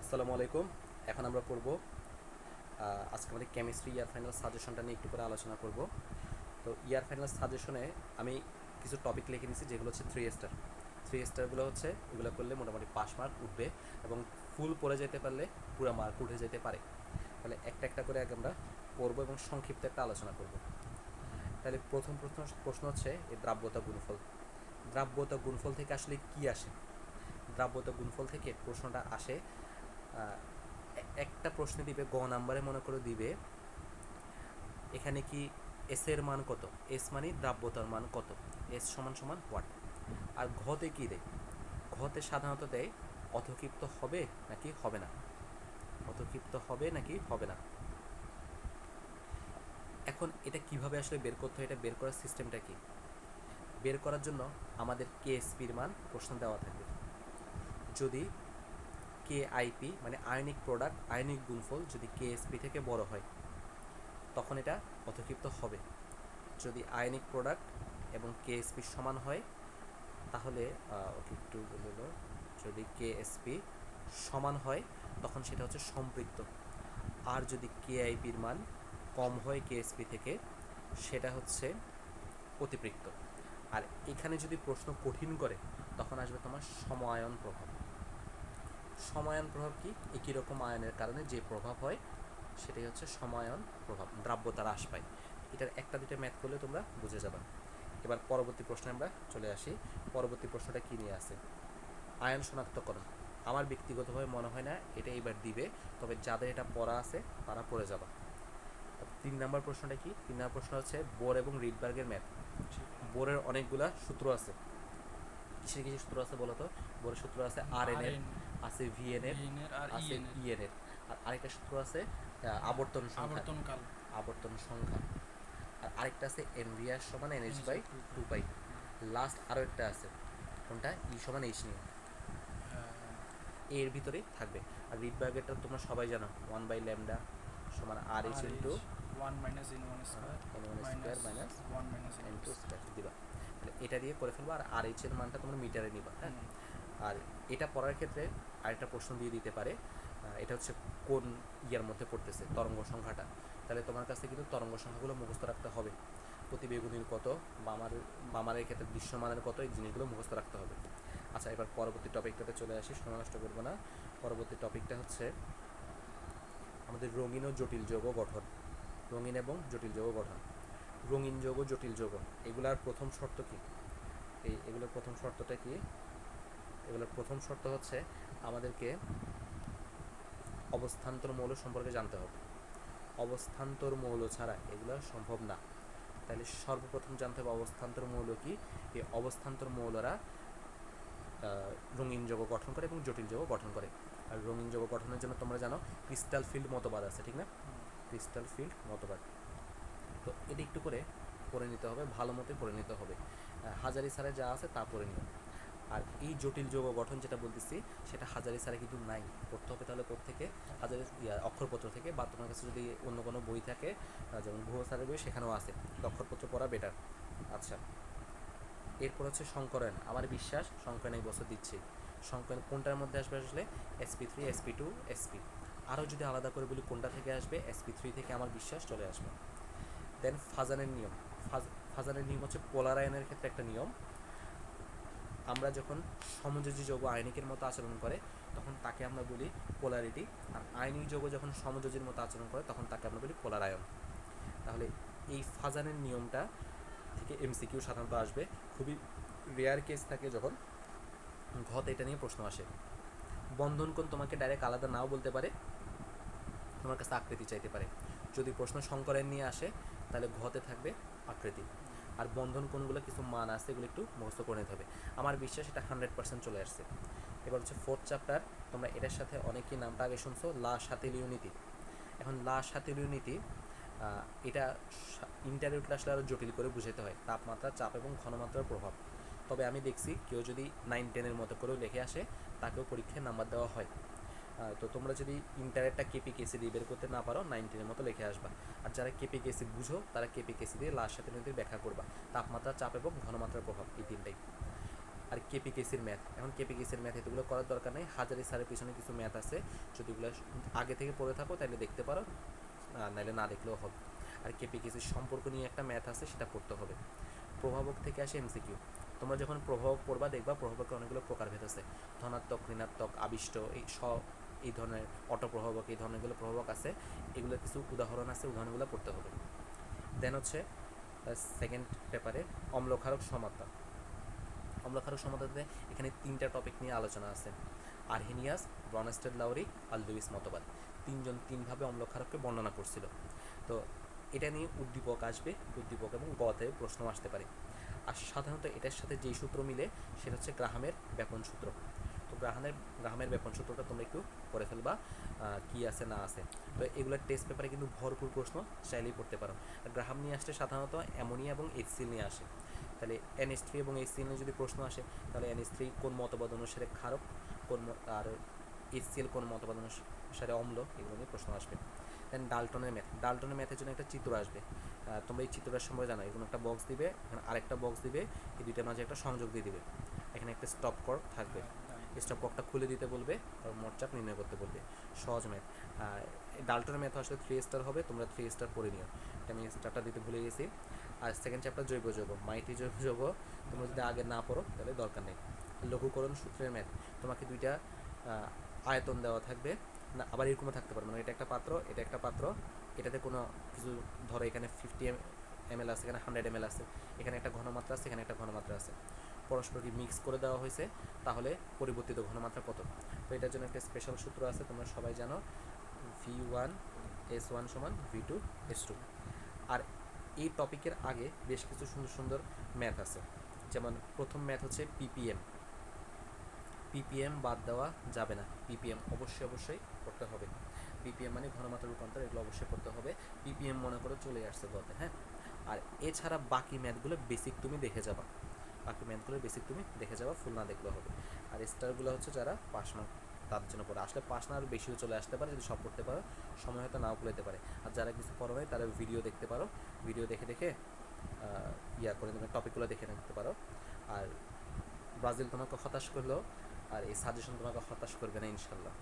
আসসালামু আলাইকুম। এখন আমরা পড়ব আজকে আমাদের কেমিস্ট্রি ইয়ার ফাইনাল সাজেশনটা নিয়ে একটু করে আলোচনা করব। তো ইয়ার ফাইনাল সাজেশনে আমি কিছু টপিক লিখে নিয়েছি যেগুলো হচ্ছে থ্রি স্টারগুলো হচ্ছে এগুলো করলে মোটামুটি পাস মার্ক উঠবে এবং ফুল পড়ে যেতে পারলে পুরো মার্ক উঠে যেতে পারে। তাহলে একটা একটা করে আগে আমরা পড়বো এবং সংক্ষিপ্ত একটা আলোচনা করব। তাহলে প্রথম প্রশ্ন হচ্ছে এই দ্রাব্যতা গুণফল। দ্রাব্যতা গুণফল থেকে আসলে কি আসে? দ্রাব্যতা গুণফল থেকে প্রশ্নটা আসে, একটা প্রশ্ন দিবে গ নাম্বারে মনে করে দিবে এখানে কি এস এর মান কত, এস মানে দ্রাব্যতার মান কত, এস সমান সমান হোয়াট। আর ঘতে কি দেয়, ঘতে সাধারণত দেয় অথক্ষিপ্ত হবে নাকি হবে না, অথক্ষিপ্ত হবে নাকি হবে না। এখন এটা কিভাবে আসলে বের করতে হয়, এটা বের করার সিস্টেমটা কি? বের করার জন্য আমাদের কেএসপির মান প্রশ্ন দেওয়া থাকবে। যদি কে আইপি মানে আয়নিক প্রোডাক্ট, আয়নিক গুণফল যদি কেএসপি থেকে বড় হয় তখন এটা অথক্ষিপ্ত হবে। যদি আয়নিক প্রোডাক্ট এবং কেএসপি সমান হয় তাহলে ওকে একটু বললো, যদি কেএসপি সমান হয় তখন সেটা হচ্ছে সম্পৃক্ত। আর যদি কেআইপির মান কম হয় কেএসপি থেকে সেটা হচ্ছে অতিপৃক্ত। আর এখানে যদি প্রশ্ন কঠিন করে তখন আসবে তোমার সমায়ন প্রভাব। সমায়ন প্রভাব কি? একই রকম আয়নের কারণে যে প্রভাব হয় সেটাই হচ্ছে সমায়ন প্রভাব, দ্রাব্যতা হ্রাস পায়। এটার একটা দুটো ম্যাথ করলে তোমরা বুঝে যাবে। এবার পরবর্তী প্রশ্নে আমরা চলে আসি। পরবর্তী প্রশ্নটা কী নিয়ে আসে? আয়ন শনাক্তকরণ। আমার ব্যক্তিগতভাবে মনে হয় না এটা এবার দিবে, তবে যাদের এটা পড়া আছে তারা পড়ে যাবে। 3 নম্বর প্রশ্নটা কি? 3 নম্বর প্রশ্ন হচ্ছে বোর এবং রিডবার্গের ম্যাথ। বোরের অনেকগুলা সূত্র আছে। কিসের কিসের সূত্র আছে বলো তো? বোরের সূত্র আছে আর এন এর, আছে ভি এন এর, আছে ই এন এর, আর আরেকটা সূত্র আছে আবর্তন সংখ্যা, আবর্তন সংখ্যা। আর আরেকটা আছে এনভিআর সমান এনএইচ বাই 2 পাই। লাস্ট আরও একটা আছে, কোনটা? ই সমান এইচ নিয়ে, এর ভিতরেই থাকবে। আর রিডবার্গেরটা তোমরা সবাই জানো, 1/λ সমান আর H into n1 square minus n2 square দিবা। তাহলে এটা দিয়ে করে ফেলবো। আর আর এইচ এর মানটা তোমরা মিটারে নিবা। হ্যাঁ, আর এটা পড়ার ক্ষেত্রে আরেকটা প্রশ্ন দিয়ে দিতে পারে, এটা হচ্ছে কোন ইয়ার মধ্যে পড়তেছে তরঙ্গ সংখ্যাটা। তাহলে তোমার কাছে কিন্তু তরঙ্গ সংখ্যাগুলো মুখস্থ রাখতে হবে। প্রতিবেগুনির কত, বামারের ক্ষেত্রে দৃশ্যমানের কত, এই জিনিসগুলো মুখস্থ রাখতে হবে। আচ্ছা, এবার পরবর্তী টপিকটাতে চলে আসি, সময় নষ্ট করবো না। পরবর্তী টপিকটা হচ্ছে আমাদের রঙিন ও জটিল যৌগ গঠন। রঙিন এবং জটিল যৌগ গঠন, রঙিন যৌগ, জটিল যৌগ, এগুলার প্রথম শর্ত কি? এগুলোর প্রথম শর্তটা কি? এগুলোর প্রথম শর্ত হচ্ছে আমাদেরকে অবস্থান্তর মৌল সম্পর্কে জানতে হবে। অবস্থান্তর মৌল ছাড়া এগুলো সম্ভব না। তাহলে সর্বপ্রথম জানতে হবে অবস্থান্তর মৌল কি। এই অবস্থান্তর মৌলরা রঙিন যৌগ গঠন করে এবং জটিল যৌগ গঠন করে। আর রঙিন যৌগ গঠনের জন্য তোমরা জানো ক্রিস্টাল ফিল্ড মতবাদ আছে, ঠিক না? ক্রিস্টাল ফিল্ড মতবাদ। তো এটা একটু করে পড়ে নিতে হবে, ভালো মতো পড়ে নিতে হবে। হাজারি স্যারে যা আছে তা পড়ে নিও। আর এই জটিল যৌগ গঠন যেটা বলতেছি সেটা হাজারি স্যারে কিন্তু নাই, পড়তে হবে তাহলে থেকে হাজারি অক্ষরপত্র থেকে, বা তোমার কাছে যদি অন্য কোনো বই থাকে যেমন গুহ স্যারের বই সেখানেও আছে, অক্ষরপত্র পড়া বেটার। আচ্ছা, এরপর হচ্ছে সংকরায়ন। আমার বিশ্বাস সংকরায়ন এই বছর দিচ্ছি। সংকরায়ন কোনটার মধ্যে আসবে? আসলে sp3, sp2, sp। আরও যদি আলাদা করে বলি কোনটা থেকে আসবে, sp3 থেকে আমার বিশ্বাস চলে আসবে। দেন ফাজানের নিয়ম। ফাজানের নিয়ম হচ্ছে পোলারায়নের ক্ষেত্রে একটা নিয়ম। আমরা যখন সমযোজী যৌগ আয়নিকের মতো আচরণ করে তখন তাকে আমরা বলি পোলারিটি, আর আয়নিক যৌগ যখন সমযোজীর মতো আচরণ করে তখন তাকে আমরা বলি পোলারায়ন। তাহলে এই ফাজানের নিয়মটা থেকে এমসিকিউ সাধারণত আসবে। খুবই রেয়ার কেস থাকে যখন ঘতে এটা নিয়ে প্রশ্ন আসে। বন্ধন কোণ তোমাকে ডাইরেক্ট আলাদা নাও বলতে পারে, তোমার কাছে আকৃতি চাইতে পারে। যদি প্রশ্ন সংকরায়ন নিয়ে আসে তাহলে ঘতে থাকবে আকৃতি। আর বন্ধন কোণগুলো কিছু মান আছে, এগুলো একটু মুখস্থ করে নিতে হবে। আমার বিশ্বাস এটা 100% চলে আসছে। এবার হচ্ছে 4th চ্যাপ্টার। তোমরা এটার সাথে অনেকেই নামটা আগে শুনছো, লা শাতিলীয় নীতি। এখন লা শাতিলীয় নীতি এটা ইন্টারভিউতে আসলে আরও জটিল করে বুঝাতে হয়, তাপমাত্রা, চাপ এবং ঘনমাত্রার প্রভাব। তবে আমি দেখছি কেউ যদি 9-10-এর মতো করেও লিখে আসে তাকেও পরীক্ষায় নাম্বার দেওয়া হয়। তো তোমরা যদি ইন্টারেরটা কেপি কেসি দিয়ে বের করতে না পারো 9-10-এর মতো লিখে আসবা। আর যারা কেপি কেসি বুঝো তারা কেপি কেসি দিয়ে লাস্ট সাথে নদীর ব্যাখ্যা করবা। তাপমাত্রা, চাপ এবং ঘনমাত্রার প্রভাব, এই তিনটাই। আর কেপিকেসির ম্যাথ। এখন কেপিকেসির ম্যাথ এগুলো করার দরকার নেই, হাজারি স্যারের পিছনে কিছু ম্যাথ আছে, যদি এগুলো আগে থেকে পড়ে থাকো তাহলে দেখতে পারো, নাহলে না দেখলেও হবে। আর কেপিকেসির সম্পর্ক নিয়ে একটা ম্যাথ আছে, সেটা পড়তে হবে। প্রভাবক থেকে আসে এমসিকিউ। তোমরা যখন প্রভাবক পড়বা দেখবা প্রভাবকের অনেকগুলো প্রকারভেদ আছে, ধনাত্মক, ঋণাত্মক, আবিষ্ট, এই ধরনের অটোপ্রভাবক, এই ধরনেরগুলো প্রভাবক আছে, এগুলোর কিছু উদাহরণ আছে, উদাহরণগুলো পড়তে হবে। দেন হচ্ছে সেকেন্ড পেপারে অম্লক্ষারক সমাত্রা। অম্লক্ষারক সমাধানে এখানে 3টা টপিক নিয়ে আলোচনা আছে, আরহেনিয়াস, ব্রনস্টেড লাউরি আর লুইস মতবাদ। 3জন 3ভাবে অম্লক্ষারককে বর্ণনা করছিল। তো এটা নিয়ে উদ্দীপক আসবে, উদ্দীপক এবং গতে প্রশ্ন আসতে পারে। আর সাধারণত এটার সাথে যেই সূত্র মিলে সেটা হচ্ছে গ্রাহামের ব্যাপন সূত্র। তো গ্রাহামের ব্যাপন সূত্রটা তোমরা একটু পড়ে ফেলবা, কি আছে না আছে। তো এগুলোর টেস্ট পেপারে কিন্তু ভরপুর প্রশ্ন, চাইলেই পড়তে পারো। আর গ্রাহাম নিয়ে আসলে সাধারণত অ্যামোনিয়া এবং HCl নিয়ে আসে। তাহলে NH3 এবং HCl নিয়ে যদি প্রশ্ন আসে, তাহলে NH3 কোন মতবাদ অনুসারে ক্ষারক, আর HCl কোন মতবাদ অনুসারে অম্ল, এগুলো নিয়ে প্রশ্ন আসবে। দেন ডাল্টনের ম্যাথের জন্য একটা চিত্র আসবে। তোমরা এই চিত্রটার সম্পর্কে জানো, এরকম একটা বক্স দিবে, এখানে আরেকটা বক্স দিবে, এই দুইটার মাঝে একটা সংযোগ দিয়ে দিবে, এখানে একটা স্টপ কর্ভ থাকবে, স্টপ কর্ভটা খুলে দিতে বলবে, আর মোট চাপ নির্ণয় করতে বলবে। সহজ ম্যাথ। ডাল্টনের ম্যাথ আসলে 3 স্টার হবে, তোমরা 3 স্টার পড়ে নিও, এটা আমি স্টারটা দিতে ভুলে গেছি। আর সেকেন্ড চ্যাপ্টার জৈব যৌগ, মাইটি জৈব যৌগ, তোমরা যদি আগে না পড়ো তাহলে দরকার নেই। লঘুকরণ সূত্রের ম্যাথ, তোমাকে দুইটা আয়তন দেওয়া থাকবে, না আবার এরকমও থাকতে পারে, মানে এটা একটা পাত্র, এটা একটা পাত্র, এটাতে কোনো কিছু, ধরো এখানে 50 ml আছে, এখানে 100 ml আছে, এখানে একটা ঘনমাত্রা আছে, এখানে একটা ঘনমাত্রা আছে, পরস্পরকে মিক্স করে দেওয়া হয়েছে, তাহলে পরিবর্তিত ঘনমাত্রা কত। তো এটার জন্য একটা স্পেশাল সূত্র আছে, তোমরা সবাই জানো, V1S1 সমান V2S2। আর এই টপিকের আগে বেশ কিছু সুন্দর সুন্দর ম্যাথ আছে, যেমন প্রথম ম্যাথ হচ্ছে পিপিএম বাদ দেওয়া যাবে না, পিপিএম অবশ্যই পড়তে হবে। পিপিএম মানে ঘনমাত্রা রূপান্তর, এগুলো অবশ্যই পড়তে হবে। পিপিএম মনে করো চলে আসছে গতে, হ্যাঁ। আর এছাড়া বাকি ম্যাথগুলো বেসিক তুমি দেখে যাবা, ফুল না দেখলেও হবে। আর স্টারগুলো হচ্ছে যারা পাস মার্ক তার জন্য পড়ে, আসলে পাস না আরও বেশিও চলে আসতে পারে যদি সব পড়তে পারো, সময় হয়তো নাও পেতে পারে। আর যারা কিছু পড়ো নাই তারা ভিডিও দেখতে পারো, ভিডিও দেখে করে নেবে, টপিকগুলো দেখে নিতে পারো। আর ব্রাজিল তোমাকে হতাশ করলো, আর এই সাজেশন তোমাকে হতাশ করবে না ইনশাল্লাহ।